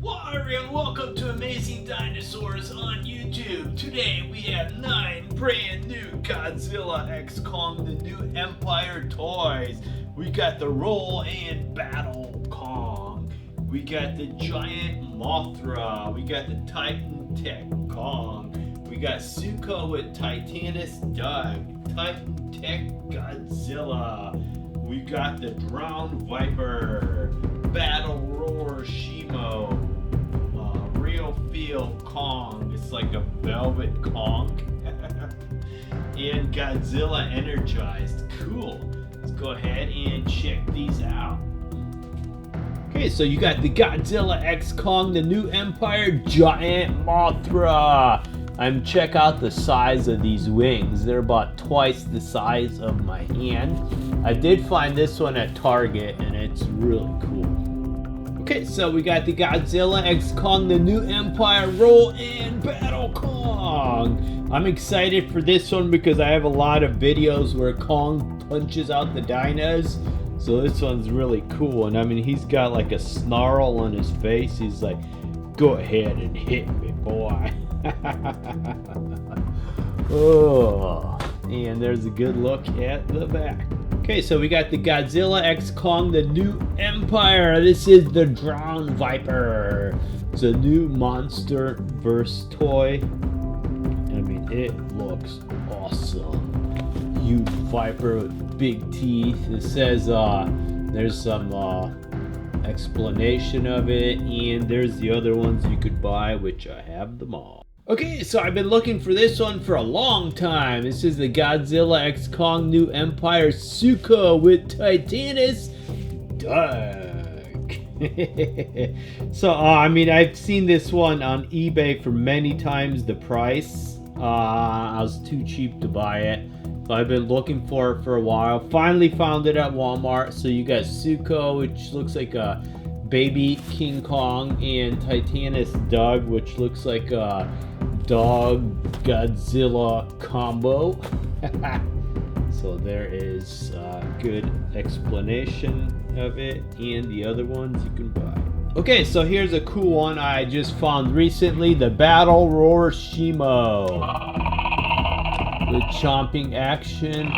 Hi, and welcome to Amazing Dinosaurs on YouTube. Today we have 9 brand new Godzilla X Kong the New Empire toys. We got the Roll and Battle Kong. We got the Giant Mothra. We got the Titan Tech Kong. We got Suko with Titanus Doug. Titan Tech Godzilla. We got the Drownviper. Battle Roar Shimo. Real Feel Kong. It's like a velvet Kong. And Godzilla Energized. Cool. Let's go ahead and check these out. Okay, so you got the Godzilla X Kong, the New Empire, Giant Mothra. Check out the size of these wings. They're about twice the size of my hand. I did find this one at Target and it's really cool. Okay, so we got the Godzilla X Kong, the New Empire, Roll and Battle Kong. I'm excited for this one because I have a lot of videos where Kong punches out the dinos. So this one's really cool. And I mean, he's got like a snarl on his face. He's like, go ahead and hit me, boy. Oh, and there's a good look at the back. Okay, so we got the Godzilla X Kong, the New Empire. This is the Drownviper. It's a new monster verse toy. I mean, it looks awesome. Huge viper with big teeth. It says there's some explanation of it, and there's the other ones you could buy, which I have them all. Okay, so I've been looking for this one for a long time. This is the Godzilla X Kong New Empire Suko with Titanus Doug. So, I mean, I've seen this one on eBay for many times the price. I was too cheap to buy it. So I've been looking for it for a while. Finally found it at Walmart. So you got Suko, which looks like a baby King Kong, and Titanus Doug, which looks like a dog Godzilla combo. So there is a good explanation of it, and the other ones you can buy. Okay, so here's a cool one I just found recently, the Battle Roar Shimo. The chomping action.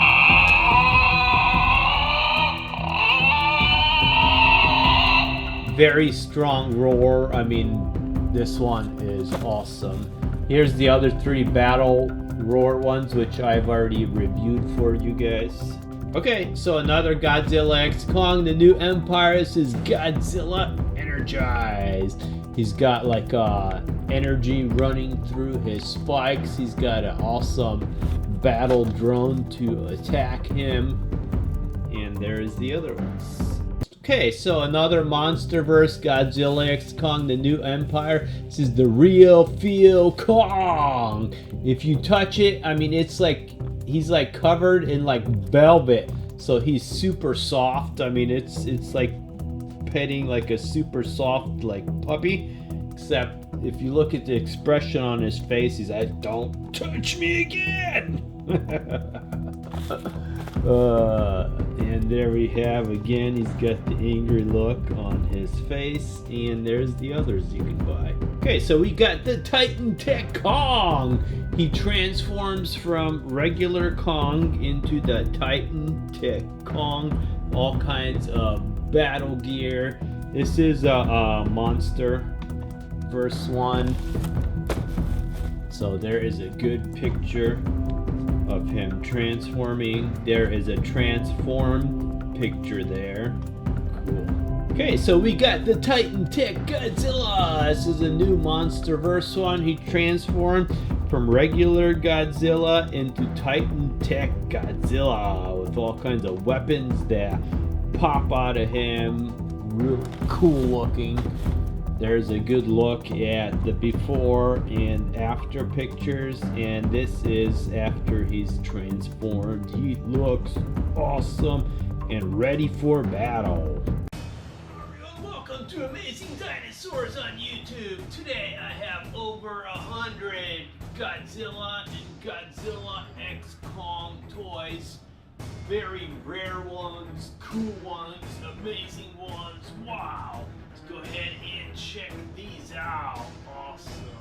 Very strong roar. I mean, this one is awesome. Here's the other 3 battle roar ones, which I've already reviewed for you guys. Okay, so another Godzilla X Kong, the New Empire. This is Godzilla Energized. He's got like energy running through his spikes. He's got an awesome battle drone to attack him. And there's the other ones. Okay, so another MonsterVerse Godzilla X Kong, the New Empire. This is the Real Feel Kong. If you touch it, I mean, it's like he's like covered in like velvet, so he's super soft. I mean, it's like petting like a super soft like puppy. Except if you look at the expression on his face, he's like, "Don't touch me again." And there we have again, he's got the angry look on his face, and there's the others you can buy. Okay, so we got the Titan Tech Kong. He transforms from regular Kong into the Titan Tech Kong, all kinds of battle gear. This is a monster verse one, so there is a good picture of him transforming. There is a transformed picture there. Cool. Okay, so we got the Titan Tech Godzilla. This is a new MonsterVerse one. He transformed from regular Godzilla into Titan Tech Godzilla with all kinds of weapons that pop out of him. Really cool looking. There's a good look at the before and after pictures, and this is after he's transformed. He looks awesome and ready for battle. Welcome to Amazing Dinosaurs on YouTube. Today I have over 100 Godzilla and Godzilla X Kong toys. Very rare ones, cool ones, amazing ones. Wow! go ahead and check these out. Awesome.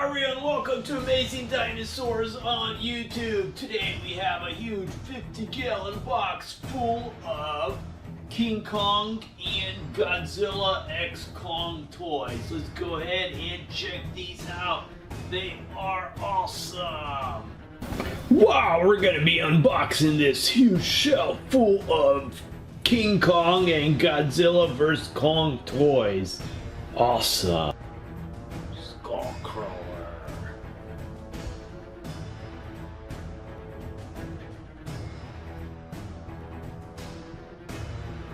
Howdy and welcome to Amazing Dinosaurs on YouTube. Today we have a huge 50-gallon box full of King Kong and Godzilla X Kong toys. Let's go ahead and check these out. They are awesome. Wow, we're gonna be unboxing this huge shelf full of King Kong and Godzilla vs. Kong toys. Awesome. Skullcrawler.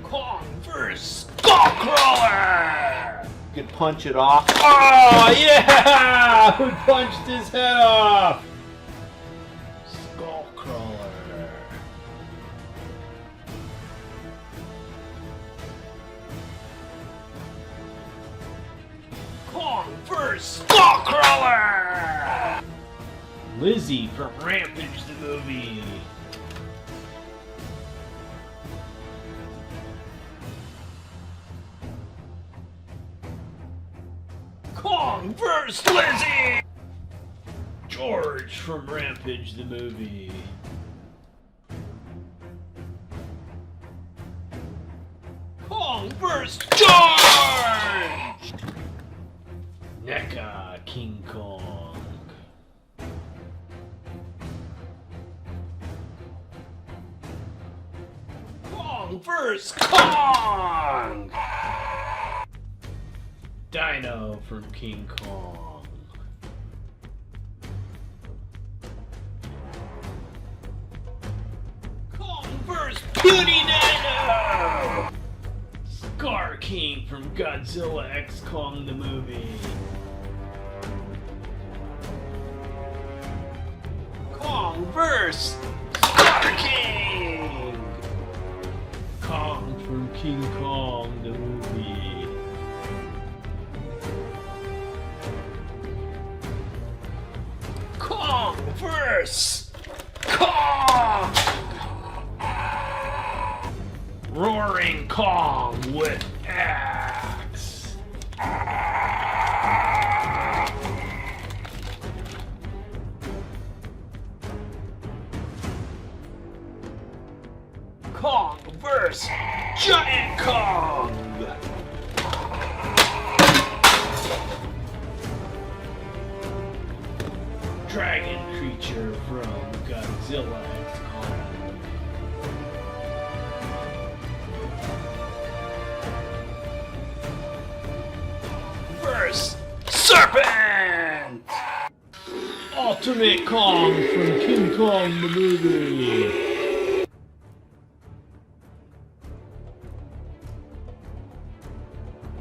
Kong vs. Skullcrawler! You can punch it off. Oh yeah! We punched his head off! Skullcrawler. Kong vs. Skullcrawler! Lizzie from Rampage the movie. Kong vs. Lizzie! George from Rampage the movie. Kong vs. George! NECA King Kong. Kong vs. Kong! Dino from King Kong. Kong vs. Beauty Dino! Scar King from Godzilla X Kong the movie. Kong vs. Scar King! Kong from King Kong the movie. Kong vs. Kong! Roaring Kong with axe. Kong vs. Giant Kong! Dragon creature from Godzilla X Kong. Vs. Serpent! Ultimate Kong from King Kong the movie.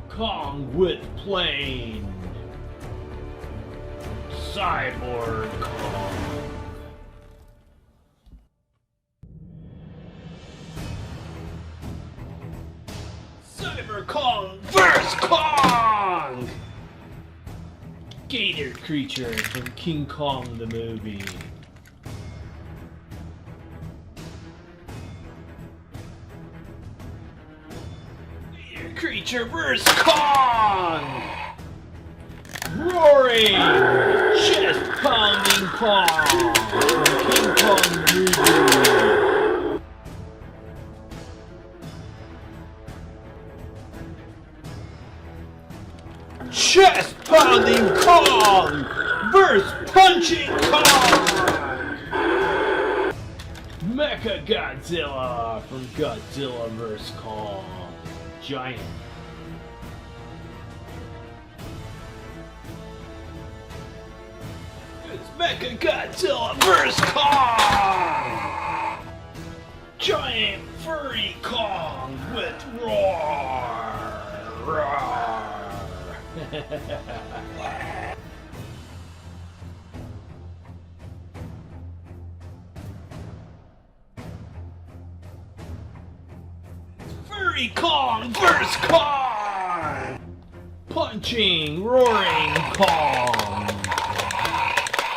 Kong with plane. Cyborg Kong. Cyber Kong vs. Kong! Gator creature from King Kong the movie. Gator creature vs. Kong! Roaring, chest-pounding Kong from King Kong the movie. Chest-pounding Kong vs. punching Kong. Mecha Godzilla from Godzilla vs. Kong. Giant. It's Mecha Godzilla vs. Kong! Giant furry Kong with roar! Roar! Furry Kong vs. Kong! Punching, roaring Kong!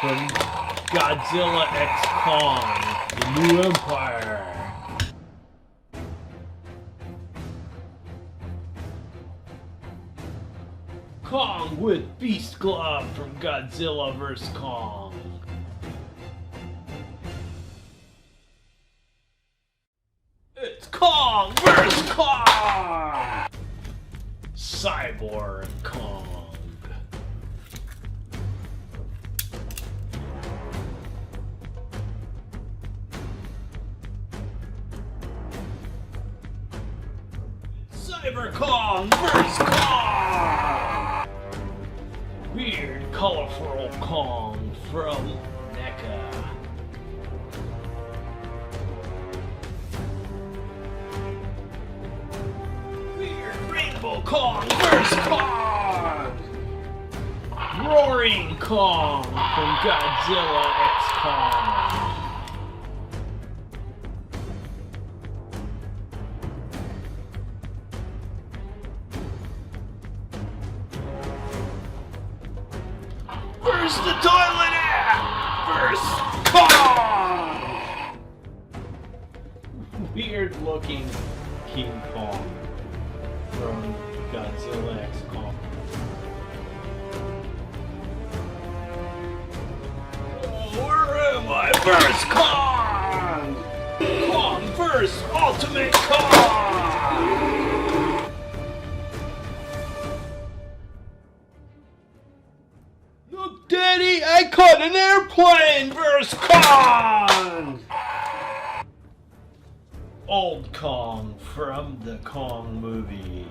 From Godzilla X Kong, the New Empire. Kong with Beast Glove from Godzilla vs. Kong. It's Kong vs. Kong! Cyborg Kong. Cyber Kong vs. Kong! Weird, colorful Kong from NECA. Weird Rainbow Kong vs. Kong! Roaring Kong from Godzilla X Kong. Where's the toilet at? First Kong! Weird looking King Kong from Godzilla X Kong. Oh, where am I? First Kong! Kong first Ultimate Kong! Look, Daddy, I caught an airplane vs. Kong! Old Kong from the Kong movie.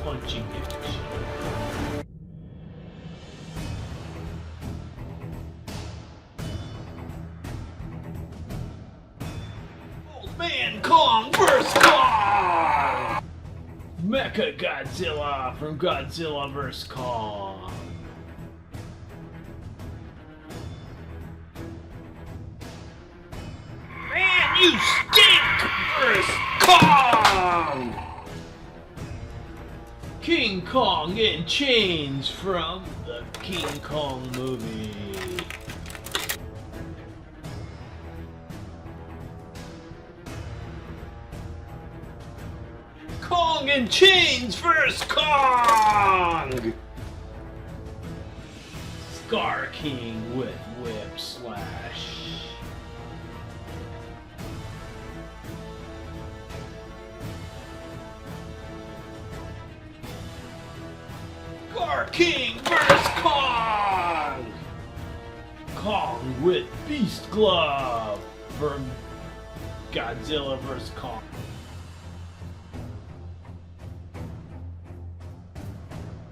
Punching action. Old Man Kong vs. Kong! Mecha Godzilla from Godzilla vs. Kong. Man, you stink vs. Kong! King Kong in chains from the King Kong movie. Kong in chains vs. Kong! Scar King with whip slash. Scar King vs. Kong! Kong with Beast Glove from Godzilla vs. Kong.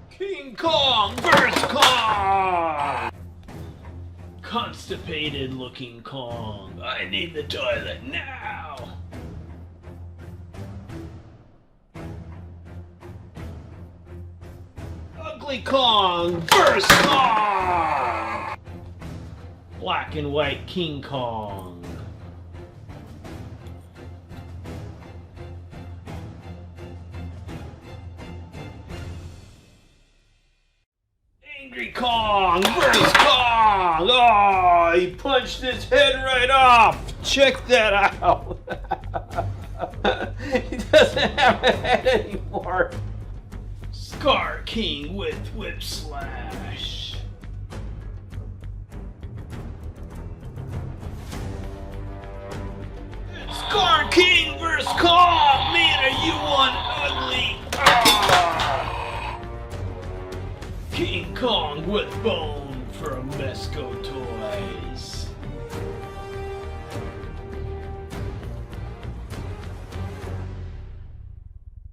King Kong vs. Kong! Constipated looking Kong. I need the toilet now! Ugly Kong vs. Kong! Black and white King Kong. Angry Kong vs. Kong! Oh, he punched his head right off! Check that out! He doesn't have a head anymore! Scar King with whip slash. Scar King vs. Kong! Man, are you one ugly? Ah! King Kong with bone from Mesco Toys.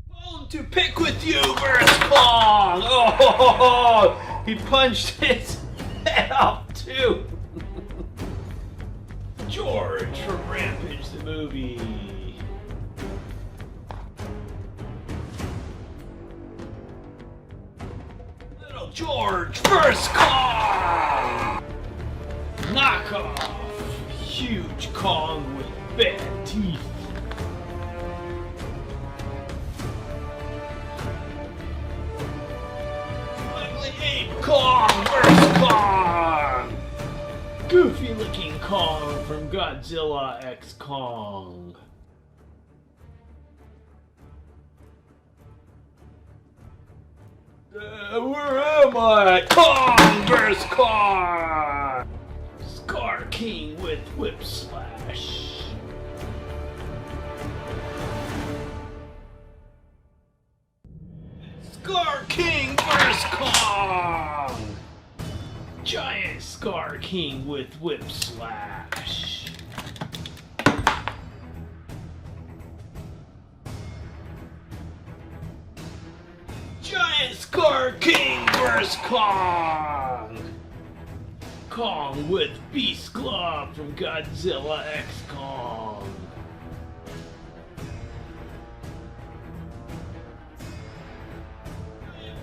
Bone to pick with you vs. Kong! Oh, he punched his head off too. George from Rampage the movie. Little George vs. Kong! Knockoff! Huge Kong with bad teeth. Ugly Ape Kong vs. Kong! Goofy looking Kong from Godzilla X Kong. Where am I? Kong vs. Kong! Scar King with Whip Slash. Scar King vs. Kong! Giant Scar King with Whip Slash. Giant Scar King vs. Kong! Kong with Beast Club from Godzilla X Kong.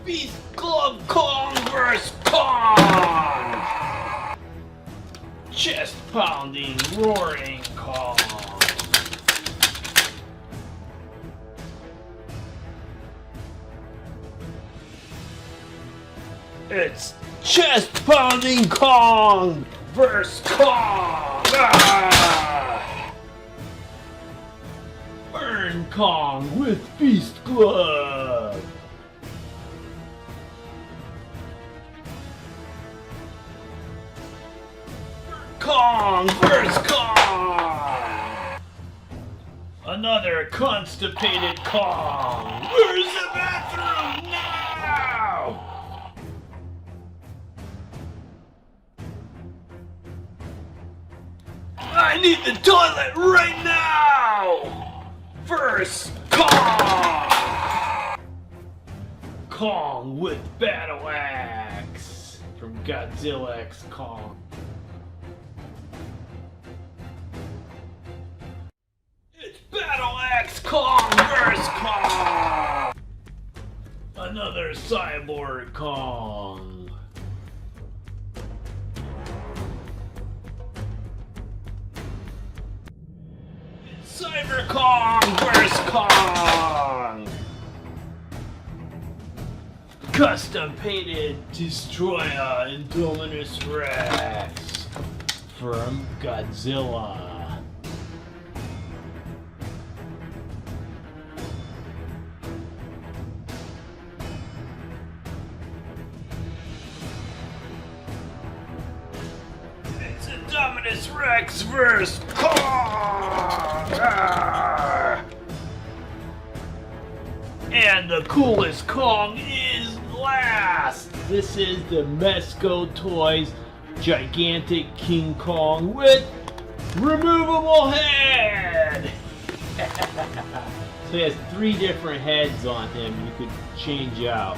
Beast Club Kong vs. Kong! Chest pounding, roaring Kong. It's chest pounding Kong vs. Kong! Ah! Burn Kong with Beast Glove! Kong vs. Kong! Another constipated Kong! Where's the bathroom now? I need the toilet right now! First, Kong! Kong with Battle Axe from Godzilla X Kong. It's Battle Axe Kong vs. Kong! Another Cyborg Kong. Cyber Kong vs. Kong! Custom painted Destroyer Indominus Rex from Godzilla. It's Indominus Rex vs. Kong! Ah! And the coolest Kong is last! This is the Mezco Toys Gigantic King Kong with removable head! So he has 3 different heads on him you could change out.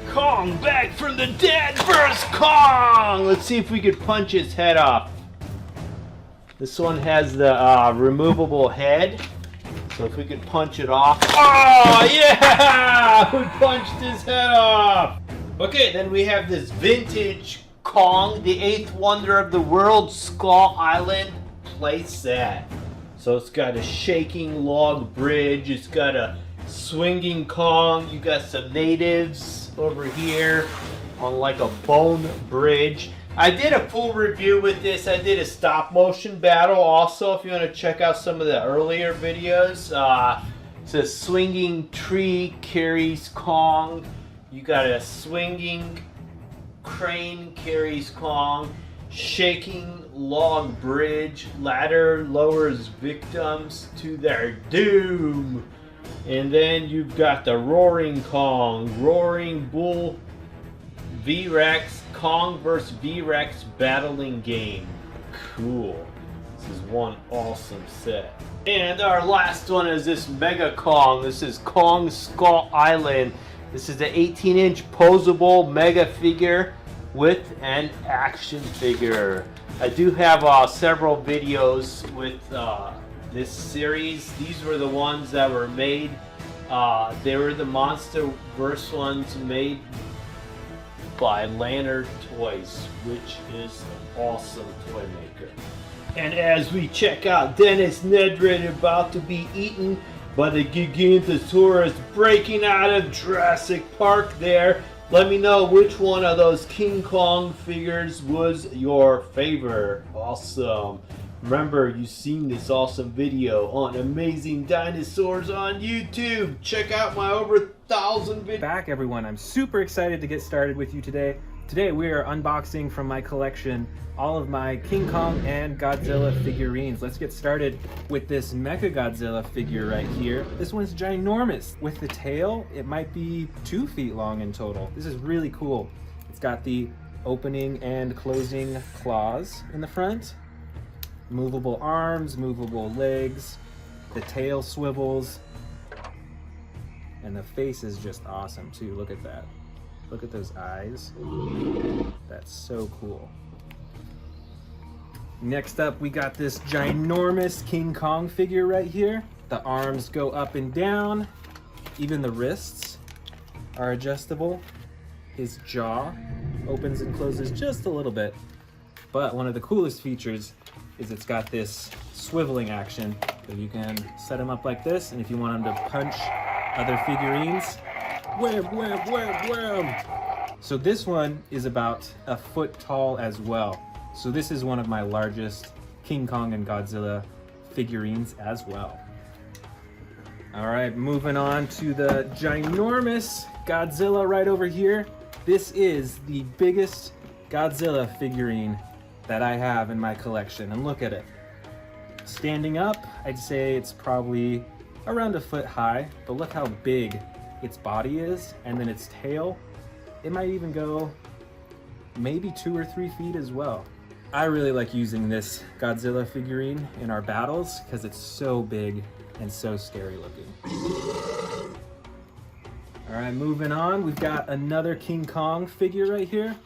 Kong back from the dead vs. Kong! Let's see if we could punch his head off. This one has the removable head. So if we could punch it off. Oh yeah! We punched his head off! Okay, then we have this vintage Kong, the 8th wonder of the world, Skull Island playset. So it's got a shaking log bridge. It's got a swinging Kong. You got some natives over here on like a bone bridge. I did a full review with this. I did a stop motion battle also if you want to check out some of the earlier videos. It's a swinging tree carries Kong. You got a swinging crane carries Kong. Shaking log bridge. Ladder lowers victims to their doom. And then you've got the Roaring Kong, Roaring Bull, V-Rex, Kong vs. V-Rex battling game. Cool. This is one awesome set. And our last one is this Mega Kong. This is Kong Skull Island. This is the 18-inch posable Mega figure with an action figure. I do have several videos with this series. These were the ones that were made. They were the MonsterVerse ones made by Lantern Toys, which is an awesome toy maker. And as we check out Dennis Nedred about to be eaten by the Gigantosaurus breaking out of Jurassic Park there. Let me know which one of those King Kong figures was your favorite. Awesome. Remember, you've seen this awesome video on Amazing Dinosaurs on YouTube. Check out my over 1,000 videos. Back everyone, I'm super excited to get started with you today. Today we are unboxing from my collection all of my King Kong and Godzilla figurines. Let's get started with this Mecha Godzilla figure right here. This one's ginormous. With the tail, it might be 2 feet long in total. This is really cool. It's got the opening and closing claws in the front, movable arms, movable legs, the tail swivels, and the face is just awesome too. Look at that. Look at those eyes. That's so cool. Next up, we got this ginormous King Kong figure right here. The arms go up and down. Even the wrists are adjustable. His jaw opens and closes just a little bit. But one of the coolest features is it's got this swiveling action. So you can set him up like this, and if you want him to punch other figurines, wham, wham, wham, wham. So this one is about 1 foot tall as well. So this is one of my largest King Kong and Godzilla figurines as well. All right, moving on to the ginormous Godzilla right over here. This is the biggest Godzilla figurine that I have in my collection, and look at it. Standing up, I'd say it's probably around 1 foot high, but look how big its body is, and then its tail. It might even go maybe 2 or 3 feet as well. I really like using this Godzilla figurine in our battles because it's so big and so scary looking. All right, moving on, we've got another King Kong figure right here.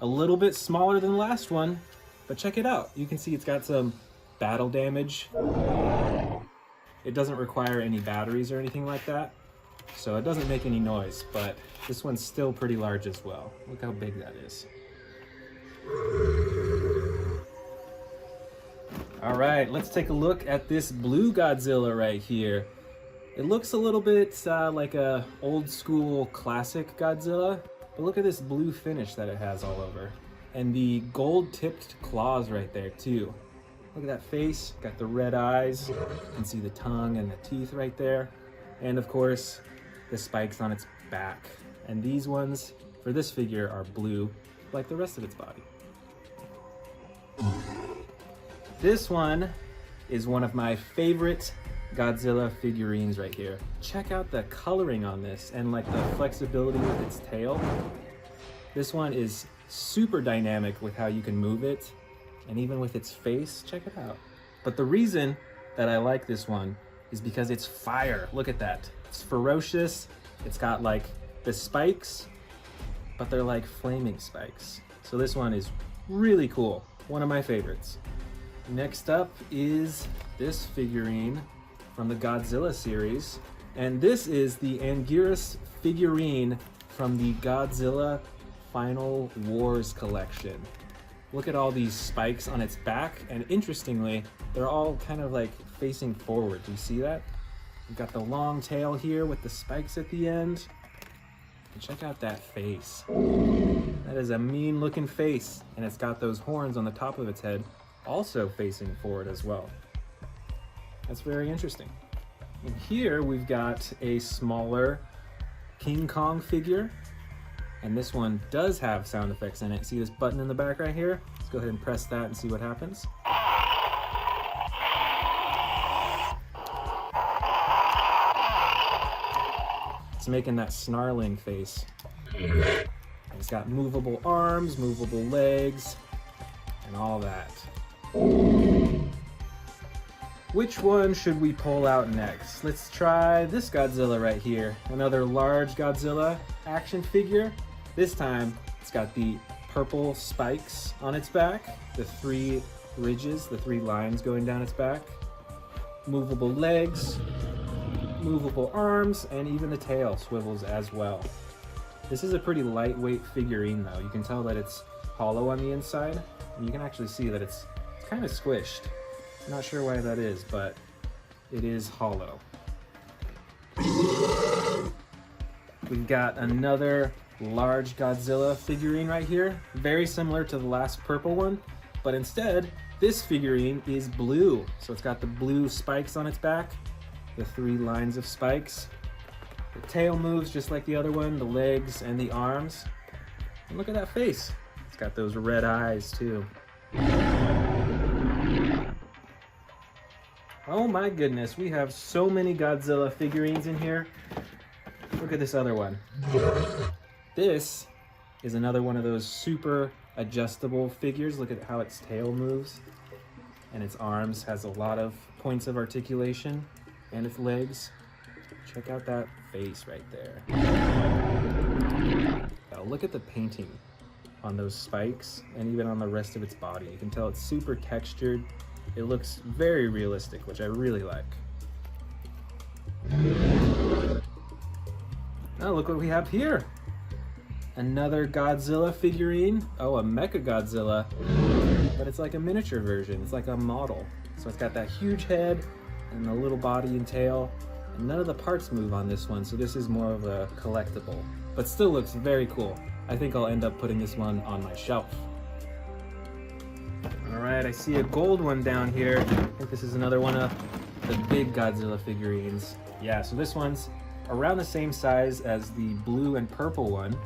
A little bit smaller than the last one, but check it out. You can see it's got some battle damage. It doesn't require any batteries or anything like that, so it doesn't make any noise, but this one's still pretty large as well. Look how big that is. All right, let's take a look at this blue Godzilla right here. It looks a little bit like a old school classic Godzilla, but look at this blue finish that it has all over. And the gold tipped claws right there too. Look at that face, got the red eyes. You can see the tongue and the teeth right there. And of course, the spikes on its back. And these ones for this figure are blue, like the rest of its body. This one is one of my favorite Godzilla figurines right here. Check out the coloring on this and like the flexibility with its tail. This one is super dynamic with how you can move it, and even with its face, check it out. But the reason that I like this one is because it's fire. Look at that. It's ferocious. It's got like the spikes, but they're like flaming spikes. So this one is really cool. One of my favorites. Next up is this figurine from the Godzilla series. And this is the Anguirus figurine from the Godzilla Final Wars collection. Look at all these spikes on its back, and interestingly, they're all kind of like facing forward. Do you see that? We've got the long tail here with the spikes at the end. And check out that face. That is a mean looking face, and it's got those horns on the top of its head also facing forward as well. That's very interesting. And here we've got a smaller King Kong figure, and this one does have sound effects in it. See this button in the back right here? Let's go ahead and press that and see what happens. It's making that snarling face. And it's got movable arms, movable legs, and all that. Which one should we pull out next? Let's try this Godzilla right here. Another large Godzilla action figure. This time, it's got the purple spikes on its back, the 3 ridges, the 3 lines going down its back, movable legs, movable arms, and even the tail swivels as well. This is a pretty lightweight figurine though. You can tell that it's hollow on the inside, and you can actually see that it's kind of squished. Not sure why that is, but it is hollow. We've got another large Godzilla figurine right here, very similar to the last purple one, but instead, this figurine is blue. So it's got the blue spikes on its back, the 3 lines of spikes. The tail moves just like the other one, the legs and the arms. And look at that face. It's got those red eyes too. Oh my goodness, we have so many Godzilla figurines in here. Look at this other one. This is another one of those super adjustable figures. Look at how its tail moves. And its arms has a lot of points of articulation. And its legs. Check out that face right there. Now look at the painting on those spikes and even on the rest of its body. You can tell it's super textured. It looks very realistic, which I really like. Oh, look what we have here. Another Godzilla figurine. Oh, a Mecha Godzilla. But it's like a miniature version. It's like a model. So it's got that huge head and the little body and tail. And none of the parts move on this one, so this is more of a collectible. But still looks very cool. I think I'll end up putting this one on my shelf. Alright, I see a gold one down here. I think this is another one of the big Godzilla figurines. Yeah, so this one's around the same size as the blue and purple one.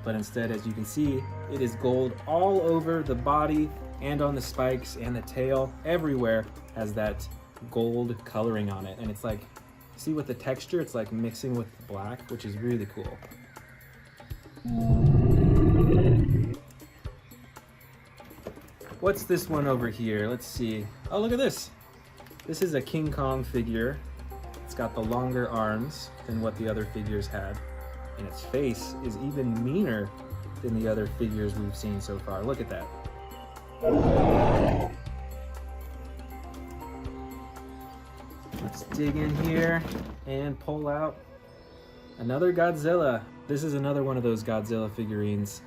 But instead, as you can see, it is gold all over the body and on the spikes and the tail. Everywhere has that gold coloring on it. And it's like, see with the texture, it's like mixing with black, which is really cool. What's this one over here? Let's see. Oh, look at this. This is a King Kong figure. It's got the longer arms than what the other figures had. And its face is even meaner than the other figures we've seen so far. Look at that. Let's dig in here and pull out another Godzilla. This is another one of those Godzilla figurines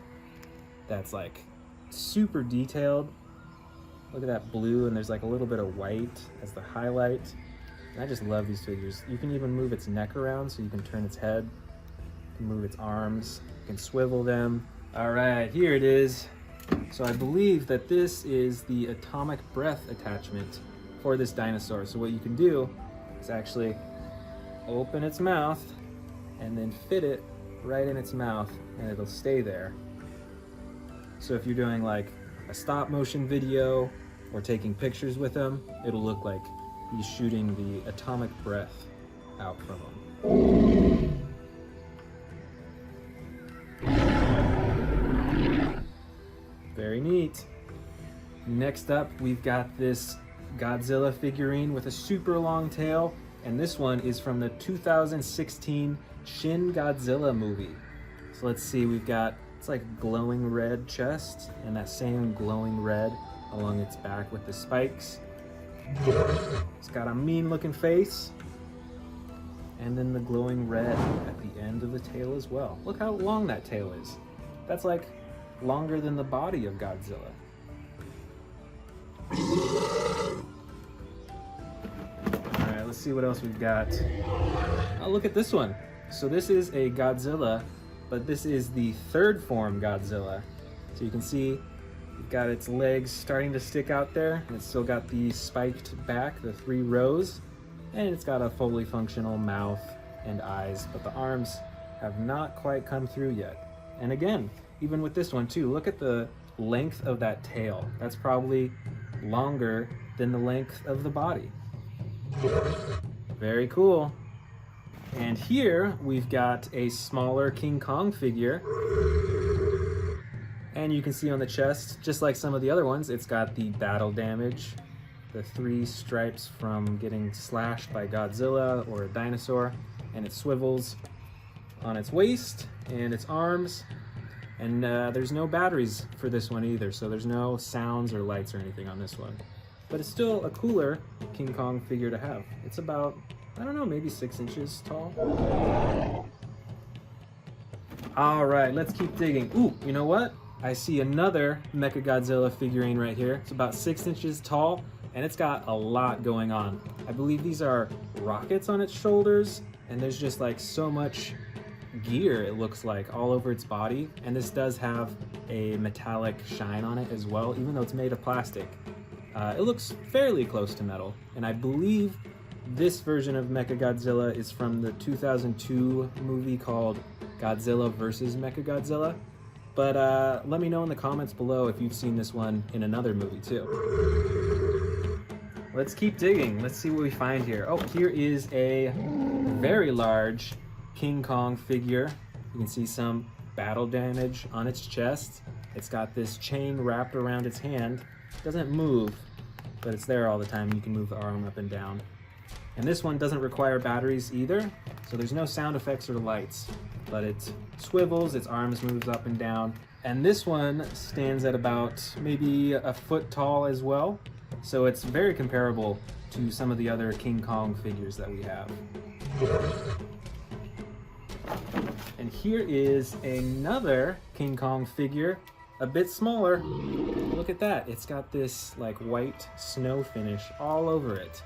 that's like super detailed. Look at that blue, and there's like a little bit of white as the highlight. And I just love these figures. You can even move its neck around so you can turn its head. You can move its arms. You can swivel them. All right, here it is. So I believe that this is the atomic breath attachment for this dinosaur. So what you can do is actually open its mouth and then fit it right in its mouth, and it'll stay there. So if you're doing like a stop motion video or taking pictures with him, it'll look like he's shooting the atomic breath out from him. Very neat. Next up, we've got this Godzilla figurine with a super long tail, and this one is from the 2016 Shin Godzilla movie. So let's see, we've got, it's like glowing red chest and that same glowing red along its back with the spikes. It's got a mean looking face, and then the glowing red at the end of the tail as well. Look how long that tail is. That's like longer than the body of Godzilla. Alright, let's see what else we've got. Oh, look at this one. So this is a Godzilla, but this is the third form Godzilla. So you can see you've got its legs starting to stick out there, and it's still got the spiked back, the 3 rows, and it's got a fully functional mouth and eyes, but the arms have not quite come through yet. And again, even with this one too, look at the length of that tail. That's probably longer than the length of the body. Very cool. And here we've got a smaller King Kong figure. And you can see on the chest, just like some of the other ones, it's got the battle damage, the 3 stripes from getting slashed by Godzilla or a dinosaur, and it swivels on its waist and its arms. And there's no batteries for this one either, so there's no sounds or lights or anything on this one. But it's still a cooler King Kong figure to have. It's about, I don't know, maybe 6 inches tall. All right, let's keep digging. Ooh, you know what? I see another Mechagodzilla figurine right here. It's about 6 inches tall, and it's got a lot going on. I believe these are rockets on its shoulders, and there's just like so much gear, it looks like, all over its body. And this does have a metallic shine on it as well, even though it's made of plastic. It looks fairly close to metal. And I believe this version of Mechagodzilla is from the 2002 movie called Godzilla vs. Mechagodzilla. But let me know in the comments below if you've seen this one in another movie too. Let's keep digging. Let's see what we find here. Oh, here is a very large King Kong figure. You can see some battle damage on its chest. It's got this chain wrapped around its hand. It doesn't move, but it's there all the time. You can move the arm up and down. And this one doesn't require batteries either, so there's no sound effects or lights, but it swivels, its arms moves up and down. And this one stands at about maybe a foot tall as well, so it's very comparable to some of the other King Kong figures that we have. And here is another King Kong figure, a bit smaller. Look at that, it's got this like white snow finish all over it.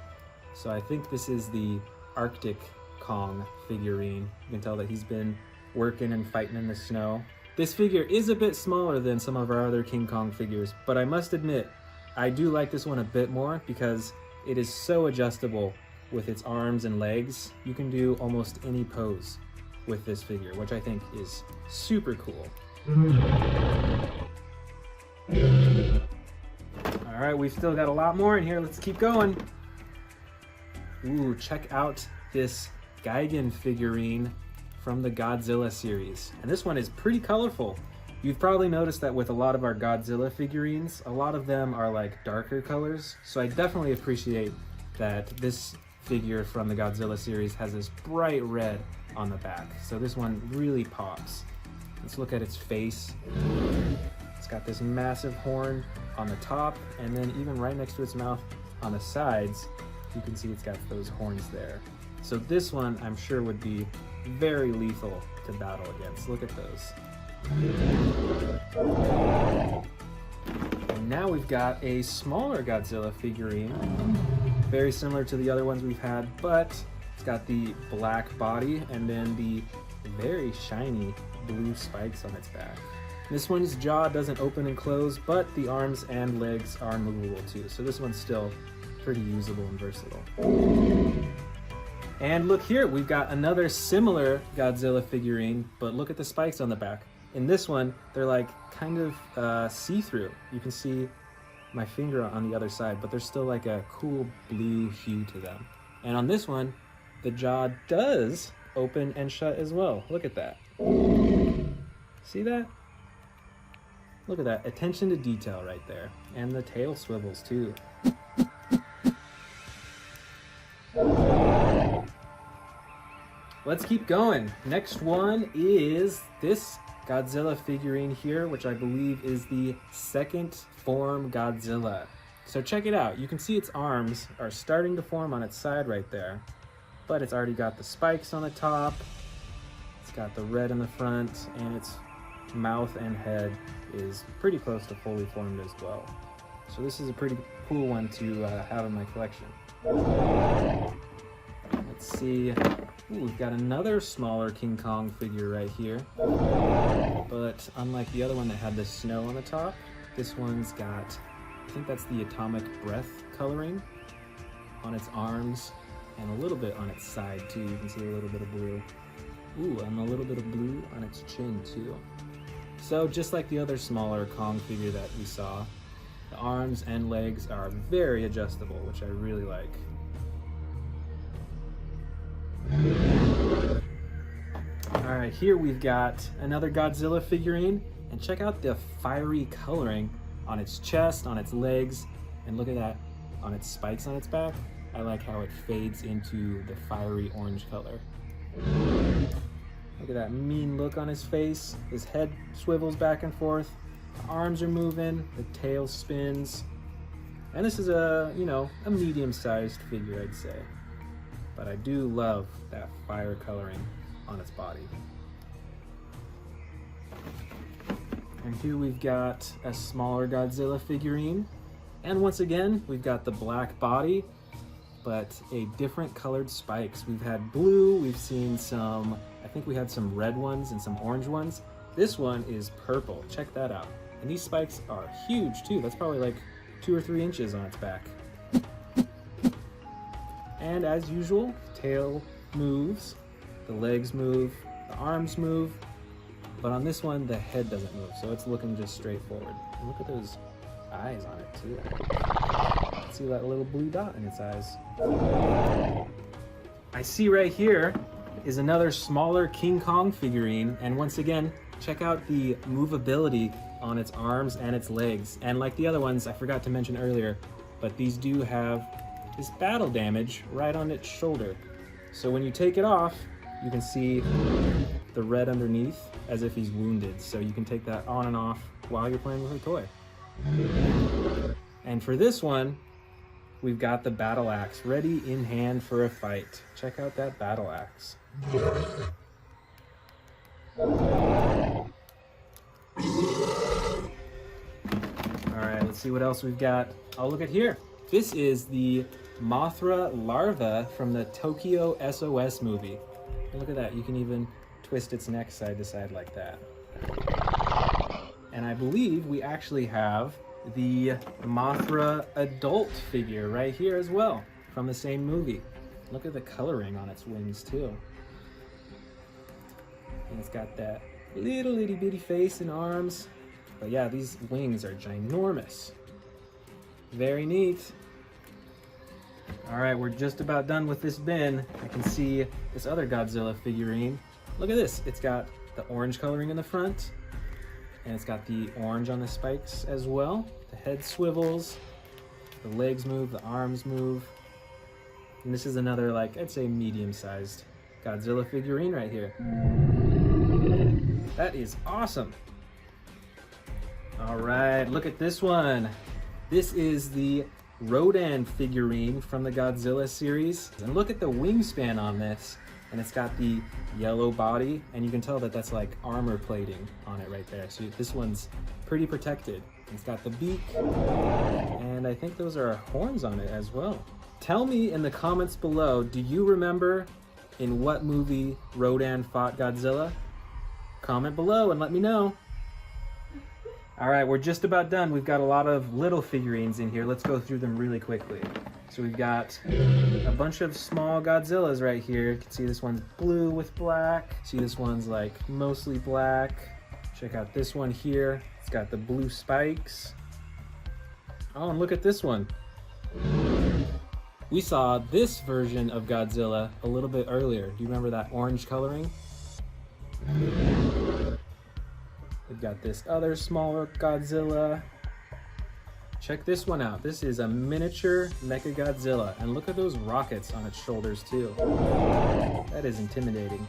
So I think this is the Arctic Kong figurine. You can tell that he's been working and fighting in the snow. This figure is a bit smaller than some of our other King Kong figures, but I must admit, I do like this one a bit more because it is so adjustable with its arms and legs. You can do almost any pose with this figure, which I think is super cool. All right, we've still got a lot more in here. Let's keep going. Ooh, check out this Gigan figurine from the Godzilla series. And this one is pretty colorful. You've probably noticed that with a lot of our Godzilla figurines, a lot of them are like darker colors. So I definitely appreciate that this figure from the Godzilla series has this bright red on the back. So this one really pops. Let's look at its face. It's got this massive horn on the top, and then even right next to its mouth on the sides, you can see it's got those horns there. So this one, I'm sure, would be very lethal to battle against. Look at those. And now we've got a smaller Godzilla figurine, very similar to the other ones we've had, but it's got the black body and then the very shiny blue spikes on its back. This one's jaw doesn't open and close, but the arms and legs are movable too. So this one's still pretty usable and versatile. And look here, we've got another similar Godzilla figurine, but look at the spikes on the back. In this one, they're like kind of see-through. You can see my finger on the other side, but there's still like a cool blue hue to them. And on this one, the jaw does open and shut as well. Look at that. See that? Look at that, attention to detail right there. And the tail swivels too. Let's keep going. Next one is this Godzilla figurine here, which I believe is the second form Godzilla. So check it out. You can see its arms are starting to form on its side right there, but it's already got the spikes on the top. It's got the red in the front, and its mouth and head is pretty close to fully formed as well. So this is a pretty cool one to have in my collection. Let's see. Ooh, we've got another smaller King Kong figure right here. But unlike the other one that had the snow on the top, this one's got, I think that's the atomic breath coloring on its arms and a little bit on its side too. You can see a little bit of blue. Ooh, and a little bit of blue on its chin too. So just like the other smaller Kong figure that we saw, the arms and legs are very adjustable, which I really like. Alright, here we've got another Godzilla figurine, and check out the fiery coloring on its chest, on its legs, and look at that on its spikes on its back. I like how it fades into the fiery orange color. Look at that mean look on his face. His head swivels back and forth, the arms are moving, the tail spins. And this is a, a medium-sized figure, I'd say. But I do love that fire coloring on its body. And here we've got a smaller Godzilla figurine. And once again, we've got the black body. but a different colored spikes. We've had blue, we've seen some, I think we had some red ones and some orange ones. This one is purple, check that out. And these spikes are huge too. That's probably like 2 or 3 inches on its back. And as usual, tail moves, the legs move, the arms move, but on this one, the head doesn't move, so it's looking just straight forward. And look at those eyes on it too. See that little blue dot in its eyes. I see right here is another smaller King Kong figurine, and once again, check out the movability on its arms and its legs. And like the other ones, I forgot to mention earlier, but these do have this battle damage right on its shoulder. So when you take it off, you can see the red underneath as if he's wounded. So you can take that on and off while you're playing with a toy. And for this one, we've got the battle axe ready in hand for a fight. Check out that battle axe. All right, let's see what else we've got. Oh, look at here. This is the Mothra larva from the Tokyo SOS movie. And look at that, you can even twist its neck side to side like that. And I believe we actually have the Mothra adult figure right here as well, from the same movie. Look at the coloring on its wings too. And it's got that little itty bitty face and arms. But yeah, these wings are ginormous. Very neat. All right, we're just about done with this bin. I can see this other Godzilla figurine. Look at this, it's got the orange coloring in the front, and it's got the orange on the spikes as well. The head swivels, the legs move, the arms move. And this is another, like, I'd say medium-sized Godzilla figurine right here. That is awesome. All right, look at this one. This is the Rodan figurine from the Godzilla series. And look at the wingspan on this. And it's got the yellow body, and you can tell that that's like armor plating on it right there. So this one's pretty protected. It's got the beak, and I think those are horns on it as well. Tell me in the comments below, do you remember in what movie Rodan fought Godzilla? Comment below and let me know. All right, we're just about done. We've got a lot of little figurines in here. Let's go through them really quickly. So we've got a bunch of small Godzillas right here. You can see this one's blue with black. See this one's like mostly black. Check out this one here. It's got the blue spikes. Oh, and look at this one. We saw this version of Godzilla a little bit earlier. Do you remember that orange coloring? We've got this other smaller Godzilla. Check this one out. This is a miniature Mechagodzilla, and look at those rockets on its shoulders too. That is intimidating.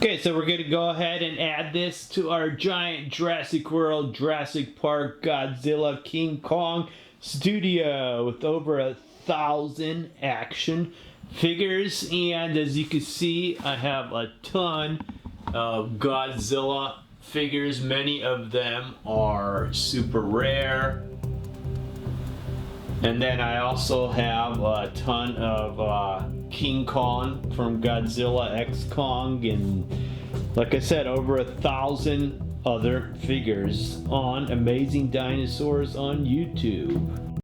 Okay, so we're going to go ahead and add this to our giant Jurassic World, Jurassic Park, Godzilla, King Kong studio with over 1,000 action figures. And as you can see, I have a ton of Godzilla figures. Many of them are super rare. And then I also have a ton of King Kong from Godzilla X Kong, and like I said, over 1,000 other figures on Amazing Dinosaurs on YouTube.